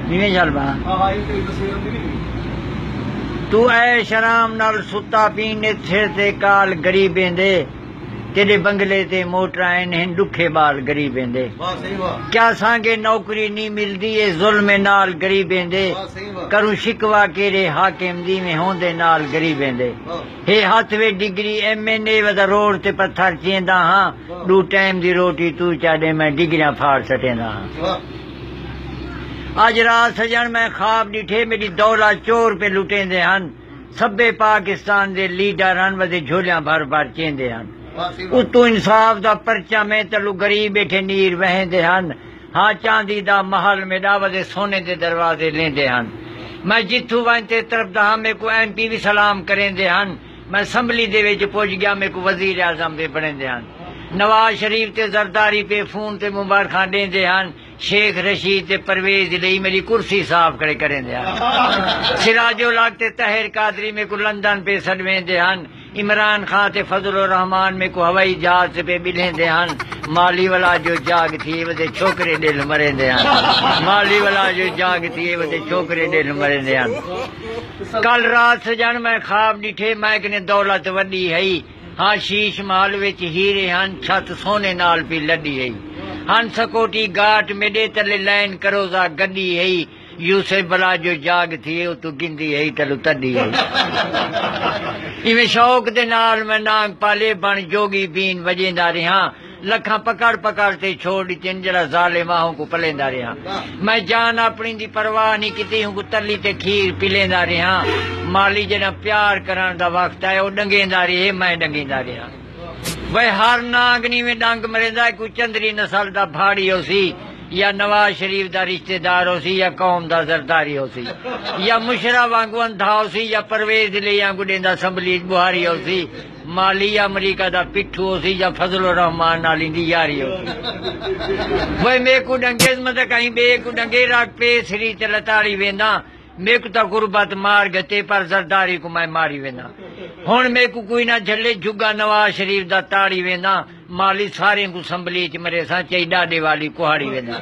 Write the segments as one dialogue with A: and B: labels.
A: نیویں چل پا تو اے شرام نال ستا پینے سر تے کال غریبیں دے تیرے بنگلے تے موٹر آئین ہیں دکھے بال غریبیں دے کیا سانگے نوکری نہیں ملدی ہے ظلم نال غریبیں دے کروں شکوا کیرے حاکم دی میں ہوندے نال غریبیں دے ہے ہاتھ وے ڈگری ایم این اے ودا روڈ تے پتھر چیندا ہاں دو ٹائم دی روٹی تو چاڑے میں ڈگریاں پھاڑ سٹیندا ہاں آج رات سجن میں خواب ڈٹھے میری دولہ چور پہ لٹیں دے ہن سبے پاکستان دے لیڈر ہن ودے جھولیاں بھر بھر چیندے ہن اتو انصاف دا پرچہ میں تلو غریب بیٹھے نیر وہیں دے ہن ہاں چاندی دا محل میں ودے سونے دے دروازے لیندے ہن میں جتھو وانتے طرف دا ہمیں کو ایم پی بھی سلام کریں دے ہن میں اسمبلی دے وچ پہنچ گیا میں کو وزیر اعظم دے بنے دے ہن نواز شریف تے زرداری پہ فون تے مبارکاں دیں دے ہن شیخ رشید تے پرویز لئی میری کرسی صاف کریں دے ہن سراج الحق تے طاہر قادری میں کو لندن پہ سڈویں دے ہن عمران خان تے فضل الرحمان میں کو ہوائی جہاز پہ بلیں دے ہن مالی والا جو جاگ تھی ودے چھوکرے دل مریں دے ہن مالی والا جو جاگ تھی ودے چھوکرے دل مریں دے ہن کل رات سجن میں خواب ڈٹھے میں کنے دولت وڈی ہے ہاں شیش محل وچ ہیرے ہن چھت سونے نال پی لڈی ہے ہن سکوٹی گاٹ میڈے تلے لائن کروزا گڈی ہے یوسف بلا جو جاگ تھی او تو گندی ہے تلو تڈی ہے ایویں شوق دے نال میں نانگ پالے بن جوگی بین وجیندا رہا لکھاں پکڑ تے چھوڑ دین جڑا ظالم آہوں کو پلیندا رہا میں جان اپنی دی پرواہ نہیں کیتی ہوں کو تلی تے کھیر پلیندا رہا مالی جڑا پیار کرن دا وقت ہے او ڈنگیندا رہے میں ڈنگیندا رہا وے ہر ناگنی میں ڈنگ مریندا کوئی چندری نسل دا بھاڑی ہو سی یا نواز شریف دا رشتہ دار ہو سی یا قوم دا زرداری ہو سی یا مشرف وانگو اندھا ہو سی یا پرویز لئی آنگو دیندا اسمبلی بہاری ہو سی مالی امریکہ دا پٹھو ہو سی یا فضل الرحمان نالی دی یاری ہو سی وہ میں کو ڈنگیز مدہ کہیں بے کو ڈنگے راک پہ سری تے لتاڑی ویندا میں کو تا غربت مار گتے پر زرداری کو میں ماری ویندا ہن میں کو کوئی نہ جھلے جھگا نواز شریف دا تاڑی ویندا مالی سارے کو اسمبلی چ مرے سا چئی ڈاڈے والی کوہاڑی ویندا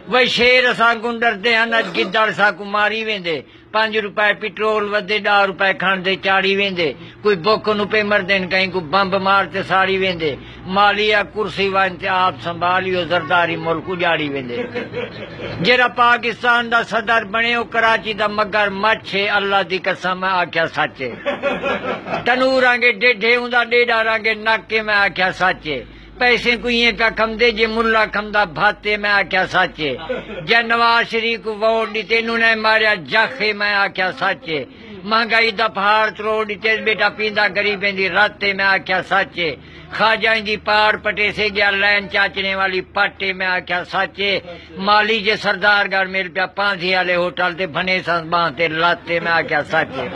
A: وہ شیر اساں کو ڈردے ہن اج گدڑ سا کو ماری ویندے 5 روپے پٹرول ودے 10 روپے کھان دے چاڑی ویندے کوئی بک نو پہ مردن کہیں کو بمب مارتے ساڑی ویندے مالیا کرسی وانتے آپ سنبھالیو زرداری ملک اجاڑی ویندے جڑا پاکستان دا صدر بنے او کراچی دا مگر مچھے اللہ دی قسم میں آکھیا سچے تنور آنگے ڈیڈھے ہوندا ڈیڈا رانگے ناکے میں آکھیا سچے پیسے کو یہ کا کم دے جے ملا کھمدا بھاتے میں آکھیا سچے جے نواز شریف کو ووٹ دیتے انہوں نے ماریا جاخے میں آکھیا سچے مہنگائی دا پہاڑ تروڑ دیتے بیٹا پیندا غریبیں دی راتے میں آکھیا سچے خواجائیں دی پہاڑ پٹے سے گیا لین چاچنے والی پٹے میں آکھیا سچے مالی جے سردار گھر مل پیا پانزی والے ہوٹل تے بھنے سنبان تے لاتے میں آکھیا سچے